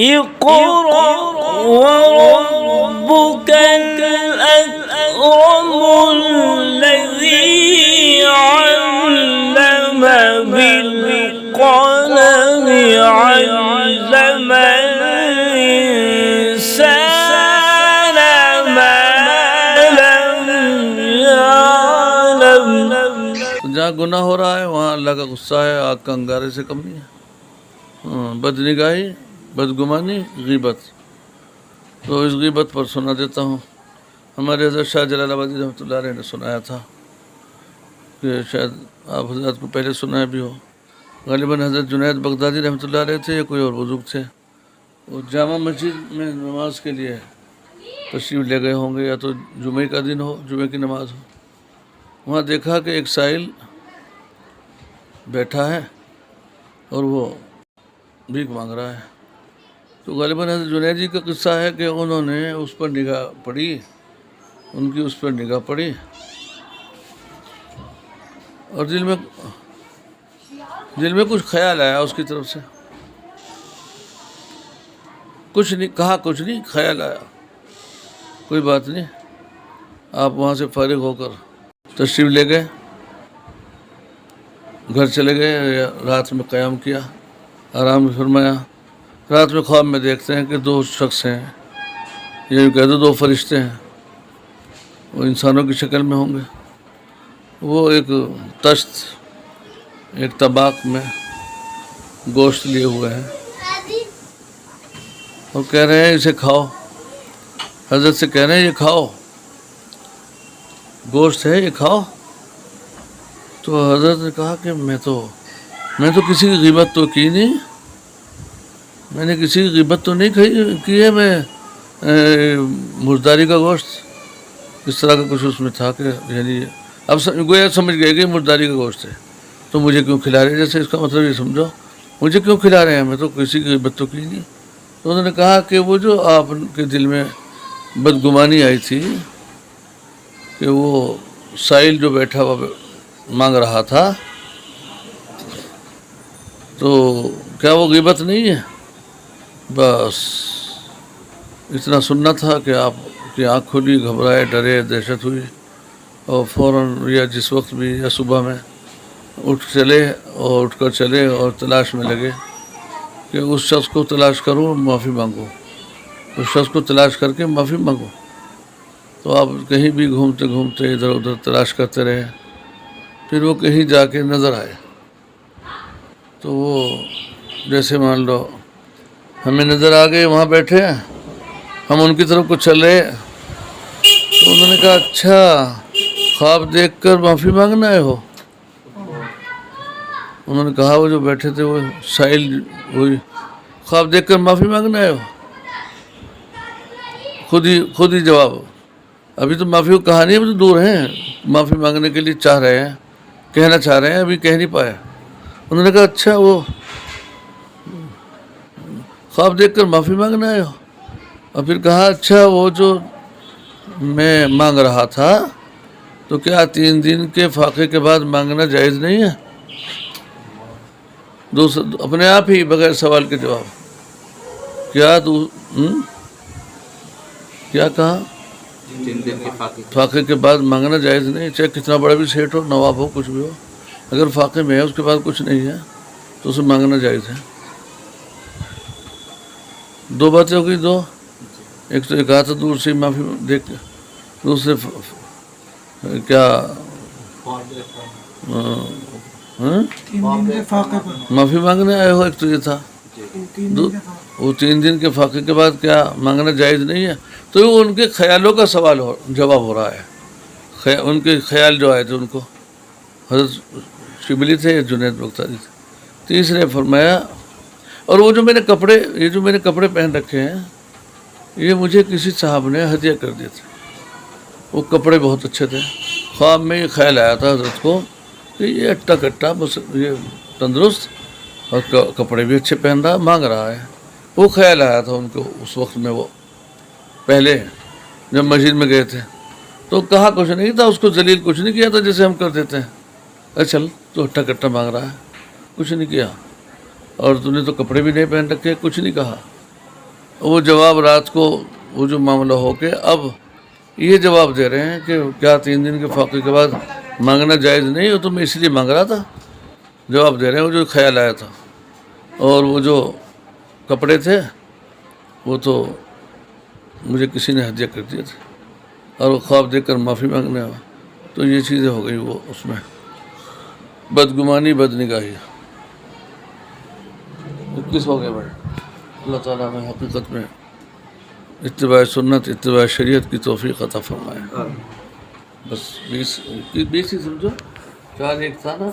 اقرأ وربك الأكرم الذي علم بالقلم علم الإنسان ما لم يعلم. جہاں گناہ ہو رہا ہے وہاں اللہ کا غصہ ہے، آگ کا انگارے سے کم نہیں ہے. بدنگاہی، بدگمانی، غیبت. تو اس غیبت پر سنا دیتا ہوں. ہمارے حضرت شاہ جلال آبادی رحمۃ اللہ علیہ نے سنایا تھا کہ شاید آپ حضرات کو پہلے سنایا بھی ہو. غالباً حضرت جنید بغدادی رحمۃ اللہ علیہ تھے یا کوئی اور بزرگ تھے. وہ جامع مسجد میں نماز کے لیے تشریف لے گئے ہوں گے، یا تو جمعے کا دن ہو، جمعے کی نماز ہو. وہاں دیکھا کہ ایک سائل بیٹھا ہے اور وہ بھیک مانگ رہا ہے. تو غالباً حضرت جنید جی کا قصہ ہے کہ انہوں نے اس پر نگاہ پڑی، ان کی اس پر نگاہ پڑی، اور دل میں کچھ خیال آیا اس کی طرف سے. کچھ نہیں کہا، کچھ نہیں، خیال آیا. کوئی بات نہیں، آپ وہاں سے فارغ ہو کر تشریف لے گئے، گھر چلے گئے، رات میں قیام کیا، آرام فرمایا. رات میں خواب میں دیکھتے ہیں کہ دو شخص ہیں، یہ کہہ دو دو فرشتے ہیں، وہ انسانوں کی شکل میں ہوں گے. وہ ایک تشت، ایک طباق میں گوشت لیے ہوئے ہیں اور کہہ رہے ہیں اسے کھاؤ. حضرت سے کہہ رہے ہیں یہ کھاؤ، گوشت ہے یہ کھاؤ. تو حضرت نے کہا کہ میں تو کسی کی غیبت تو کی نہیں، میں نے کسی کی غیبت تو نہیں کی ہے. میں مرداری کا گوشت، اس طرح کا کچھ اس میں تھا کہ یعنی اب گویا سمجھ گئے کہ مرداری کا گوشت ہے تو مجھے کیوں کھلا رہے ہیں. جیسے اس کا مطلب یہ سمجھو مجھے کیوں کھلا رہے ہیں، میں تو کسی کی غیبت تو کی نہیں. تو انہوں نے کہا کہ وہ جو آپ کے دل میں بدگمانی آئی تھی کہ وہ سائل جو بیٹھا ہوا مانگ رہا تھا، تو کیا وہ غیبت نہیں ہے؟ بس اتنا سننا تھا کہ آپ کی آنکھ کھلی، گھبرائے، ڈرے، دہشت ہوئی، اور فوراً یا جس وقت بھی یا صبح میں اٹھ کر چلے اور تلاش میں لگے کہ اس شخص کو تلاش کروں، معافی مانگوں، اس شخص کو تلاش کر کے معافی مانگوں. تو آپ کہیں بھی گھومتے گھومتے ادھر ادھر تلاش کرتے رہے. پھر وہ کہیں جا کے نظر آئے. تو وہ جیسے مان لو ہمیں نظر آ گئے، وہاں بیٹھے ہیں، ہم ان کی طرف کو چل رہے. تو انہوں نے کہا اچھا خواب دیکھ کر معافی مانگنا آئے ہو. انہوں نے کہا وہ جو بیٹھے تھے وہ سائل، وہی خواب دیکھ کر معافی مانگنا آئے ہو. خود ہی جواب، ابھی تو معافی کو کہا نہیں، ابھی تو دور ہیں، معافی مانگنے کے لیے کہنا چاہ رہے ہیں، ابھی کہہ نہیں پایا. انہوں نے کہا اچھا وہ خواب دیکھ کر معافی مانگنا آئے ہو. اور پھر کہا اچھا وہ جو میں مانگ رہا تھا تو کیا 3 دن کے فاقے کے بعد مانگنا جائز نہیں ہے؟ اپنے آپ ہی بغیر سوال کے جواب. کیا کہا؟ 3 دن کے فاقے کے بعد مانگنا جائز نہیں، چاہے کتنا بڑا بھی سیٹ ہو، نواب ہو، کچھ بھی ہو، اگر فاقے میں ہے اس کے بعد کچھ نہیں ہے تو اسے مانگنا جائز ہے. 2 باتیں ہو گئی. 2 ایک تو ایک ہاتھ دور سے معافی دیکھ، دوسرے کیا معافی مانگنے آئے ہو. ایک تو یہ تھا وہ 3 دن کے فاقے کے بعد کیا مانگنا جائز نہیں ہے. تو ان کے خیالوں کا جواب ہو رہا ہے. ان کے خیال جو آئے تھے ان کو، حضرت شبلی تھے، جنید بغدادی تھے. تیسرے فرمایا اور وہ جو میں نے کپڑے پہن رکھے ہیں یہ مجھے کسی صاحب نے ہدیہ کر دیے تھے. وہ کپڑے بہت اچھے تھے. خواب میں یہ خیال آیا تھا حضرت کو کہ یہ اٹا کٹا بس یہ تندرست اور کپڑے بھی اچھے پہن رہا، مانگ رہا ہے. وہ خیال آیا تھا ان کو اس وقت میں، وہ پہلے جب مسجد میں گئے تھے تو کہا کچھ نہیں تھا، اس کو ذلیل کچھ نہیں کیا تھا جیسے ہم کر دیتے ہیں. چل تو اٹا کٹا مانگ رہا ہے، کچھ نہیں کیا، اور تو نے تو کپڑے بھی نہیں پہن رکھے، کچھ نہیں کہا. وہ جواب رات کو وہ جو معاملہ ہو کے اب یہ جواب دے رہے ہیں کہ کیا 3 دن کے فاقے کے بعد مانگنا جائز نہیں؟ وہ تو میں اس لیے مانگ رہا تھا. جواب دے رہے ہیں وہ جو خیال آیا تھا. اور وہ جو کپڑے تھے وہ تو مجھے کسی نے ہدیہ کر دیے تھے اور وہ خواب دیکھ کر معافی مانگنے آیا. تو یہ چیزیں ہو گئی وہ اس میں بدگمانی بد نگاہی. 21 ہو گئے بھائی. اللہ تعالیٰ نے حقیقت میں اتباع سنت اتباع شریعت کی توفیق عطا فرمائے. بس 20 ہی سمجھو. 4 ایک تھا نا.